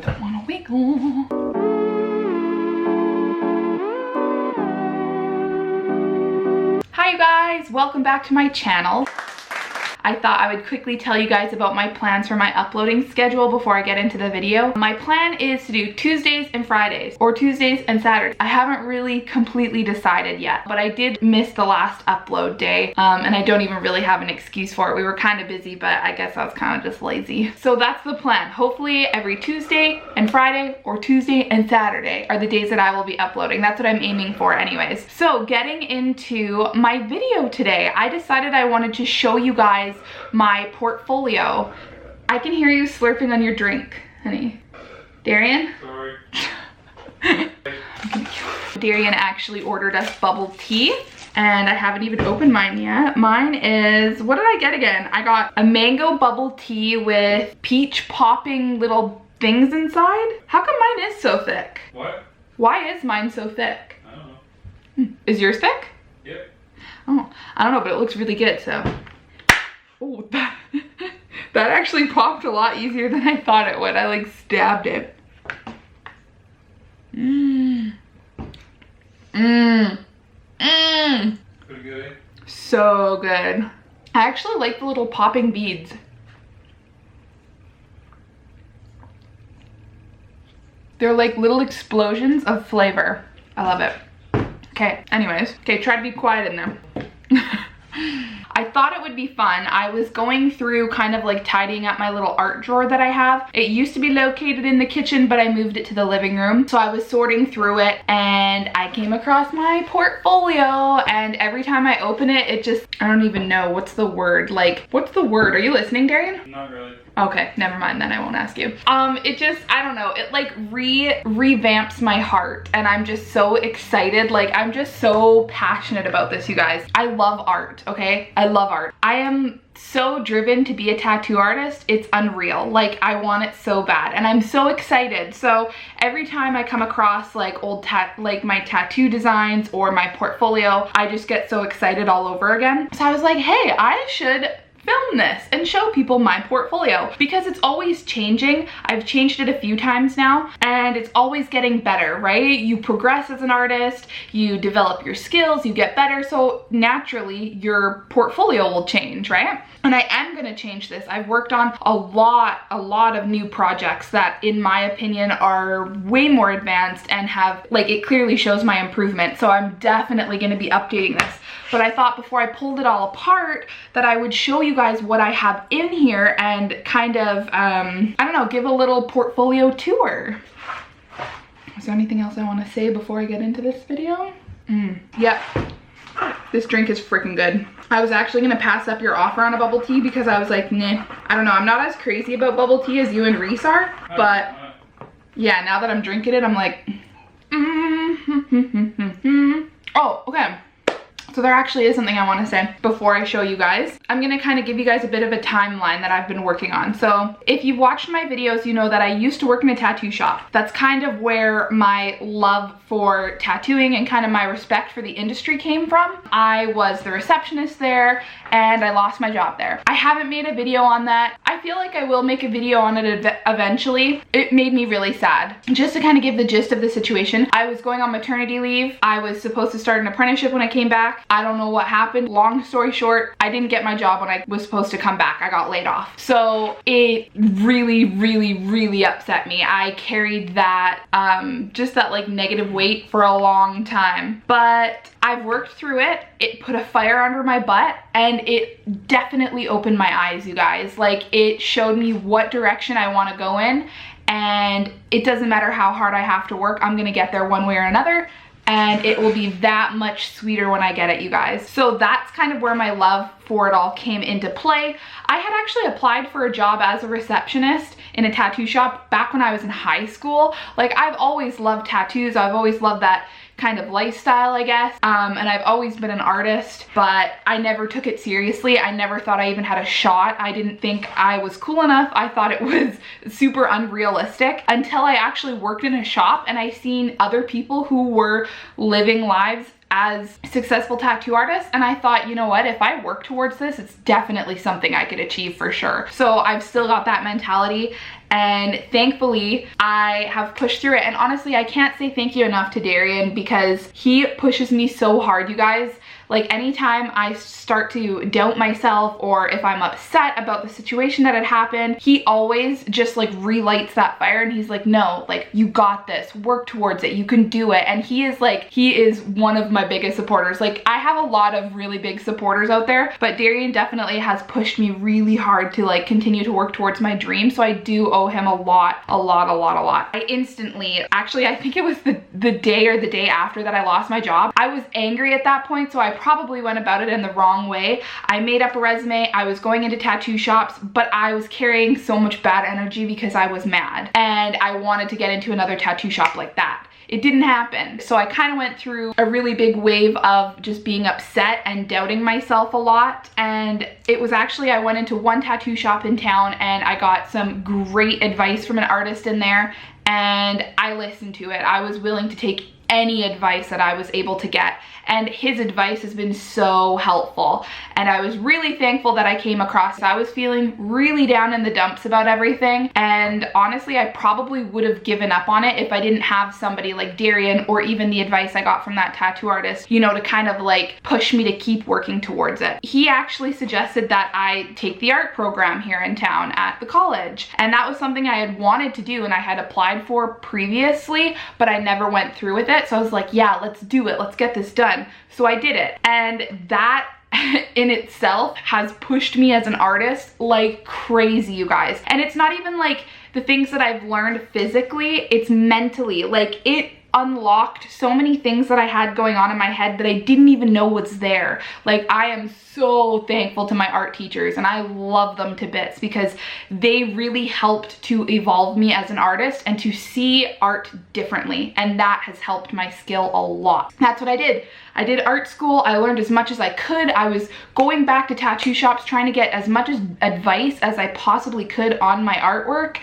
Don't wanna wiggle. Hi you guys, welcome back to my channel. I thought I would quickly tell you guys about my plans for my uploading schedule before I get into the video. My plan is to do Tuesdays and Fridays, or Tuesdays and Saturdays. I haven't really completely decided yet, but I did miss the last upload day, and I don't even really have an excuse for it. We were kind of busy, but I guess I was kind of just lazy. So that's the plan. Hopefully every Tuesday and Friday, or Tuesday and Saturday are the days that I will be uploading. That's what I'm aiming for anyways. So getting into my video today, I decided I wanted to show you guys my portfolio. I can hear you slurping on your drink, honey. Darian? Sorry. Darian actually ordered us bubble tea, and I haven't even opened mine yet. Mine is, what did I get again? I got a mango bubble tea with peach popping little things inside. How come mine is so thick? What? Why is mine so thick? I don't know. Is yours thick? Yep. Oh, I don't know, but it looks really good, so. Oh, that actually popped a lot easier than I thought it would. I like stabbed it. Pretty good, eh? So good. I actually like the little popping beads. They're like little explosions of flavor. I love it. Okay, anyways. Okay, try to be quiet in there. I thought it would be fun. I was going through kind of like tidying up my little art drawer that I have. It used to be located in the kitchen, but I moved it to the living room. So I was sorting through it and I came across my portfolio, and every time I open it, it just, I don't even know, what's the word? Like, what's the word? Are you listening, Darian? Not really. Okay, never mind then, I won't ask you. It just, I don't know, it like revamps my heart, and I'm just so excited. Like, I'm just so passionate about this, you guys. I love art, okay? I love art. I am so driven to be a tattoo artist. It's unreal. Like, I want it so bad, and I'm so excited. So every time I come across like like my tattoo designs or my portfolio, I just get so excited all over again. So I was like, hey, I should film this and show people my portfolio, because it's always changing. I've changed it a few times now, and it's always getting better, right? You progress as an artist, you develop your skills, you get better, so naturally your portfolio will change, right? And I am gonna change this. I've worked on a lot of new projects that, in my opinion, are way more advanced and have, like, it clearly shows my improvement. So I'm definitely gonna be updating this. But I thought before I pulled it all apart that I would show you guys what I have in here and kind of, I don't know, give a little portfolio tour. Is there anything else I want to say before I get into this video? Yep. This drink is freaking good. I was actually gonna pass up your offer on a bubble tea because I was like, nah, I don't know. I'm not as crazy about bubble tea as you and Reese are, but yeah, now that I'm drinking it, I'm like, Oh, okay. So there actually is something I want to say before I show you guys. I'm going to kind of give you guys a bit of a timeline that I've been working on. So if you've watched my videos, you know that I used to work in a tattoo shop. That's kind of where my love for tattooing and kind of my respect for the industry came from. I was the receptionist there, and I lost my job there. I haven't made a video on that. I feel like I will make a video on it eventually. It made me really sad. Just to kind of give the gist of the situation, I was going on maternity leave. I was supposed to start an apprenticeship when I came back. I don't know what happened. Long story short, I didn't get my job when I was supposed to come back. I got laid off. So it really upset me. I carried that, just that like negative weight for a long time. But I've worked through it. It put a fire under my butt, and it definitely opened my eyes, you guys. Like, it showed me what direction I want to go in, and it doesn't matter how hard I have to work. I'm gonna get there one way or another, and it will be that much sweeter when I get it, you guys. So that's kind of where my love for it all came into play. I had actually applied for a job as a receptionist in a tattoo shop back when I was in high school. Like, I've always loved tattoos. I've always loved that kind of lifestyle, I guess. And I've always been an artist, but I never took it seriously. I never thought I even had a shot. I didn't think I was cool enough. I thought it was super unrealistic until I actually worked in a shop and I seen other people who were living lives as successful tattoo artists, and I thought, you know what, if I work towards this, it's definitely something I could achieve for sure. So I've still got that mentality, And thankfully, I have pushed through it. And honestly, I can't say thank you enough to Darian because he pushes me so hard, you guys. Like anytime I start to doubt myself or if I'm upset about the situation that had happened, he always just like relights that fire and he's like, no, like you got this, work towards it, you can do it. And he is one of my biggest supporters. Like I have a lot of really big supporters out there, but Darian definitely has pushed me really hard to like continue to work towards my dream. So I do owe him a lot. I instantly, actually, I think it was the day or the day after that I lost my job, I was angry at that point. So I probably went about it in the wrong way. I made up a resume, I was going into tattoo shops, but I was carrying so much bad energy because I was mad and I wanted to get into another tattoo shop like that. It didn't happen. So I kind of went through a really big wave of just being upset and doubting myself a lot. And it was actually, I went into one tattoo shop in town and I got some great advice from an artist in there and I listened to it. I was willing to take any advice that I was able to get, and his advice has been so helpful, and I was really thankful that I came across. I was feeling really down in the dumps about everything, and honestly I probably would have given up on it if I didn't have somebody like Darian or even the advice I got from that tattoo artist, you know, to kind of like push me to keep working towards it. He actually suggested that I take the art program here in town at the college, and that was something I had wanted to do and I had applied for previously, but I never went through with it. So I was like, yeah, let's do it, let's get this done. So I did it, and that in itself has pushed me as an artist like crazy, you guys. And it's not even like the things that I've learned physically, it's mentally. Like it unlocked so many things that I had going on in my head that I didn't even know was there. Like I am so thankful to my art teachers and I love them to bits because they really helped to evolve me as an artist and to see art differently, and that has helped my skill a lot. That's what I did. I did art school. I learned as much as I could. I was going back to tattoo shops trying to get as much advice as I possibly could on my artwork,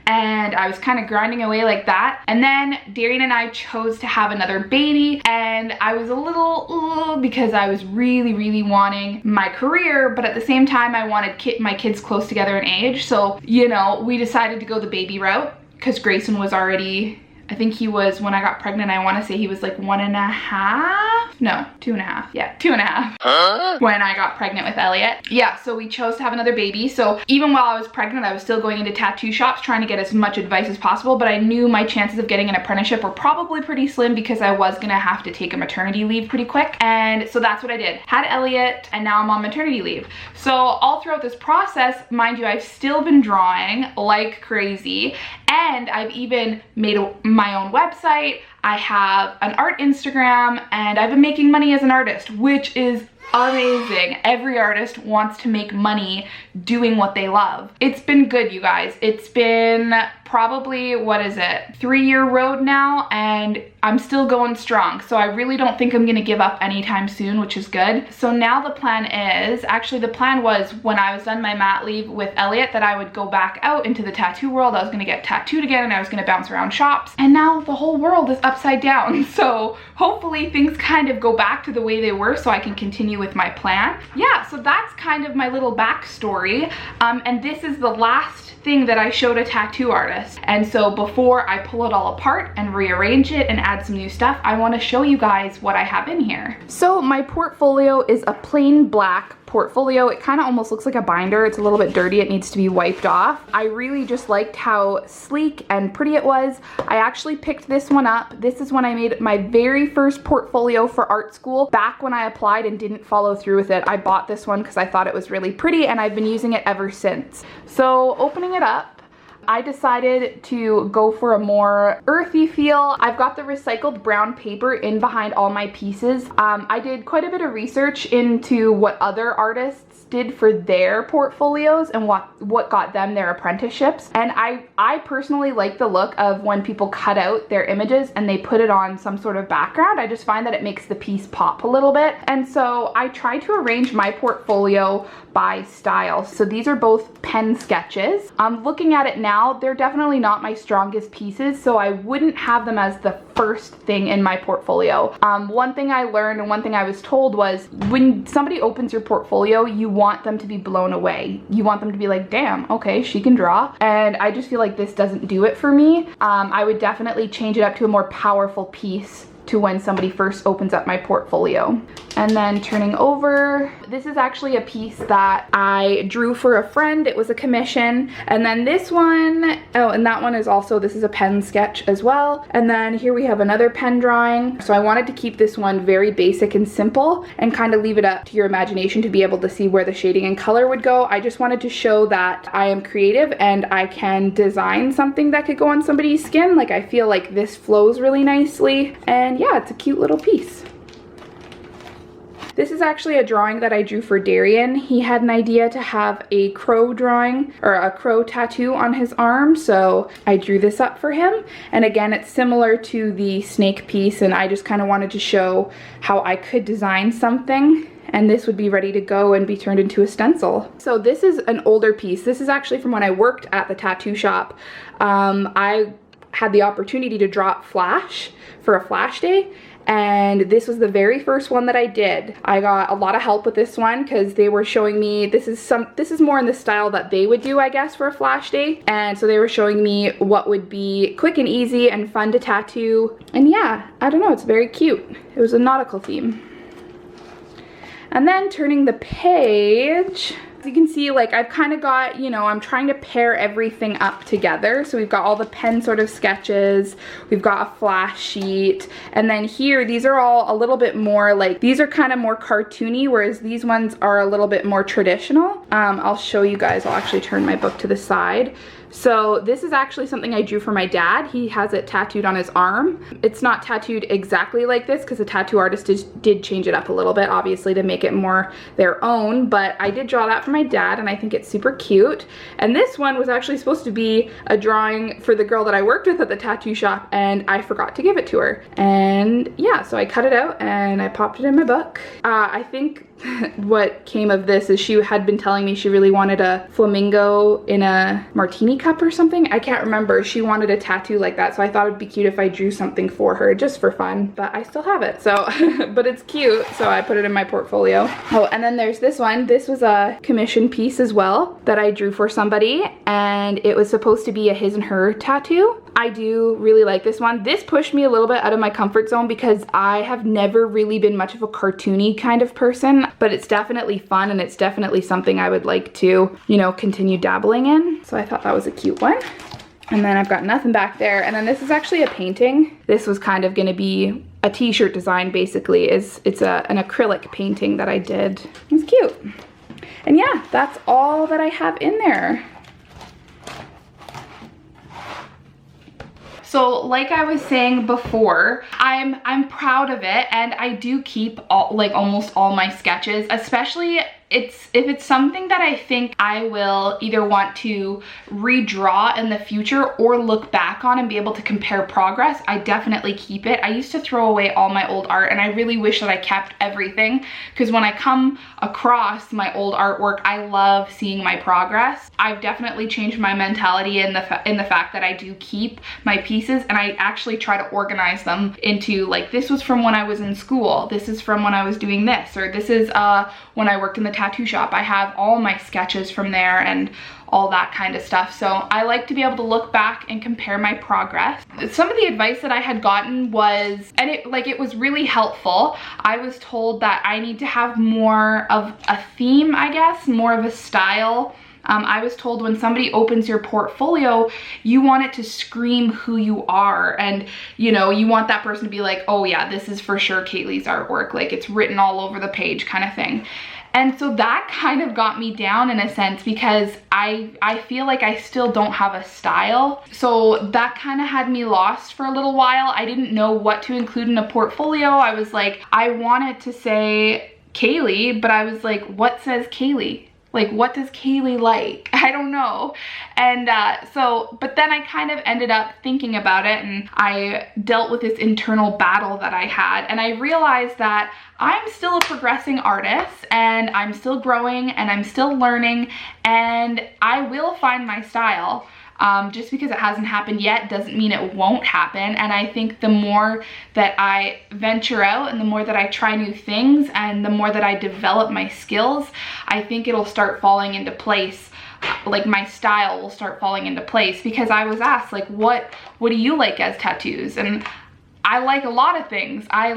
and I was kind of grinding away like that. And then Darian and I chose to have another baby, and I was a little because I was really wanting my career, but at the same time I wanted my kids close together in age. So, you know, we decided to go the baby route because Grayson was already, I think he was, when I got pregnant, I want to say he was like 1.5, no, 2.5, yeah, 2.5 when I got pregnant with Elliot. Yeah, so we chose to have another baby. So even while I was pregnant, I was still going into tattoo shops trying to get as much advice as possible, but I knew my chances of getting an apprenticeship were probably pretty slim because I was gonna have to take a maternity leave pretty quick. And so that's what I did. Had Elliot, and now I'm on maternity leave. So all throughout this process, mind you, I've still been drawing like crazy, and I've even made my own website. I have an art Instagram, and I've been making money as an artist, which is amazing. Every artist wants to make money doing what they love. It's been good, you guys. It's been probably, what is it, 3-year road now, and I'm still going strong. So I really don't think I'm gonna give up anytime soon, which is good. So now the plan is, actually the plan was when I was done my mat leave with Elliot that I would go back out into the tattoo world. I was gonna get tattooed again and I was gonna bounce around shops. And now the whole world is upside down. So hopefully things kind of go back to the way they were so I can continue with my plan. Yeah, so that's kind of my little backstory. And this is the last thing that I showed a tattoo artist. And so before I pull it all apart and rearrange it and add some new stuff, I want to show you guys what I have in here. So my portfolio is a plain black portfolio. It kind of almost looks like a binder. It's a little bit dirty. It needs to be wiped off. I really just liked how sleek and pretty it was. I actually picked this one up. This is when I made my very first portfolio for art school. Back when I applied and didn't follow through with it, I bought this one because I thought it was really pretty, and I've been using it ever since. So opening it up, I decided to go for a more earthy feel. I've got the recycled brown paper in behind all my pieces. I did quite a bit of research into what other artists did for their portfolios and what got them their apprenticeships. And I personally like the look of when people cut out their images and they put it on some sort of background. I just find that it makes the piece pop a little bit. And so I tried to arrange my portfolio by style. So these are both pen sketches. I'm looking at it now now, they're definitely not my strongest pieces, so I wouldn't have them as the first thing in my portfolio. One thing I learned and one thing I was told was when somebody opens your portfolio, you want them to be blown away. You want them to be like, damn, okay, she can draw. And I just feel like this doesn't do it for me. I would definitely change it up to a more powerful piece to when somebody first opens up my portfolio. And then turning over, this is actually a piece that I drew for a friend. It was a commission. And then this one, oh, and that one is also, this is a pen sketch as well. And then here we have another pen drawing. So I wanted to keep this one very basic and simple and kind of leave it up to your imagination to be able to see where the shading and color would go. I just wanted to show that I am creative and I can design something that could go on somebody's skin. Like, I feel like this flows really nicely. And yeah, it's a cute little piece. This is actually a drawing that I drew for Darian. He had an idea to have a crow drawing or a crow tattoo on his arm, so I drew this up for him. And again, it's similar to the snake piece, and I just kind of wanted to show how I could design something and this would be ready to go and be turned into a stencil. So this is an older piece. This is actually from when I worked at the tattoo shop. I had the opportunity to draw up flash for a flash day, and this was the very first one that I did. I got a lot of help with this one because they were showing me, this is more in the style that they would do, I guess, for a flash day. And so they were showing me what would be quick and easy and fun to tattoo. And yeah, I don't know, it's very cute. It was a nautical theme. And then turning the page, as you can see, like, I've kind of got, you know, I'm trying to pair everything up together. So we've got all the pen sort of sketches, we've got a flash sheet, and then here, these are all a little bit more like, these are kind of more cartoony, whereas these ones are a little bit more traditional. I'll show you guys, I'll actually turn my book to the side. So this is actually something I drew for my dad. He has it tattooed on his arm. It's not tattooed exactly like this because the tattoo artist did change it up a little bit, obviously, to make it more their own, but I did draw that for my dad and I think it's super cute. And this one was actually supposed to be a drawing for the girl that I worked with at the tattoo shop, and I forgot to give it to her. And yeah, so I cut it out and I popped it in my book. I think what came of this is she had been telling me she really wanted a flamingo in a martini cup or something. I can't remember. She wanted a tattoo like that, so I thought it'd be cute if I drew something for her just for fun, but I still have it, so but it's cute, so I put it in my portfolio. Oh, and then there's this one. This was a commission piece as well that I drew for somebody, and it was supposed to be a his and her tattoo. I do really like this one. This pushed me a little bit out of my comfort zone because I have never really been much of a cartoony kind of person, but it's definitely fun and it's definitely something I would like to, you know, continue dabbling in. So I thought that was a cute one. And then I've got nothing back there. And then this is actually a painting. This was kind of gonna be a t-shirt design basically. It's an acrylic painting that I did. It's cute. And yeah, that's all that I have in there. So like I was saying before, I'm proud of it, and I do keep almost all my sketches, especially if it's something that I think I will either want to redraw in the future or look back on and be able to compare progress, I definitely keep it. I used to throw away all my old art, and I really wish that I kept everything, because when I come across my old artwork, I love seeing my progress. I've definitely changed my mentality in the fact that I do keep my pieces, and I actually try to organize them into, like, this was from when I was in school, this is from when I was doing this, or this is when I worked in the tattoo shop. I have all my sketches from there and all that kind of stuff. So I like to be able to look back and compare my progress. Some of the advice that I had gotten was, and it was really helpful. I was told that I need to have more of a theme, I guess, more of a style. I was told when somebody opens your portfolio, you want it to scream who you are, and you know, you want that person to be like, oh yeah, this is for sure Kaylee's artwork, like it's written all over the page kind of thing. And so that kind of got me down in a sense, because I feel like I still don't have a style. So that kind of had me lost for a little while. I didn't know what to include in a portfolio. I was like, I wanted to say Kaylee, but I was like, what says Kaylee? Like, what does Kaylee like? I don't know. And but then I kind of ended up thinking about it, and I dealt with this internal battle that I had, and I realized that I'm still a progressing artist, and I'm still growing, and I'm still learning, and I will find my style. Just because it hasn't happened yet doesn't mean it won't happen. And I think the more that I venture out and the more that I try new things and the more that I develop my skills, I think it'll start falling into place. Like my style will start falling into place, because I was asked like, what do you like as tattoos? And I like a lot of things. I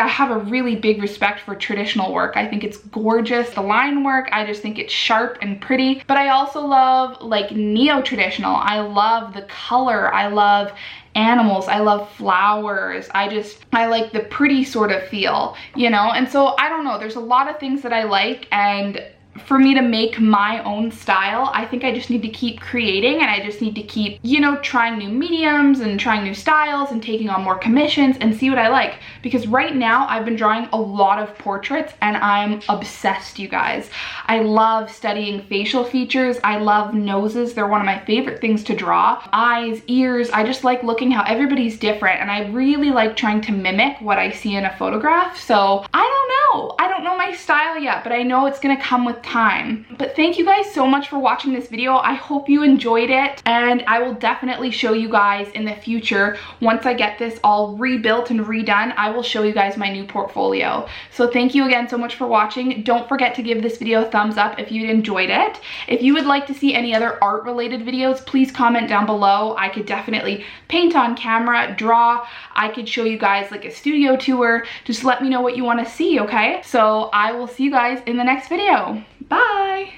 have a really big respect for traditional work. I think it's gorgeous. The line work, I just think it's sharp and pretty. But I also love like neo-traditional. I love the color. I love animals. I love flowers. I like the pretty sort of feel, you know? And so I don't know, there's a lot of things that I like, and for me to make my own style, I think I just need to keep creating, and I just need to keep, you know, trying new mediums and trying new styles and taking on more commissions and see what I like. Because right now I've been drawing a lot of portraits and I'm obsessed, you guys. I love studying facial features. I love noses. They're one of my favorite things to draw. Eyes, ears. I just like looking how everybody's different, and I really like trying to mimic what I see in a photograph. So I don't know. I don't know my style yet, but I know it's gonna come with time. But thank you guys so much for watching this video. I hope you enjoyed it, and I will definitely show you guys in the future. Once I get this all rebuilt and redone, I will show you guys my new portfolio. So thank you again so much for watching. Don't forget to give this video a thumbs up if you enjoyed it. If you would like to see any other art related videos, please comment down below. I could definitely paint on camera, draw. I could show you guys like a studio tour. Just let me know what you want to see, okay? So I will see you guys in the next video. Bye!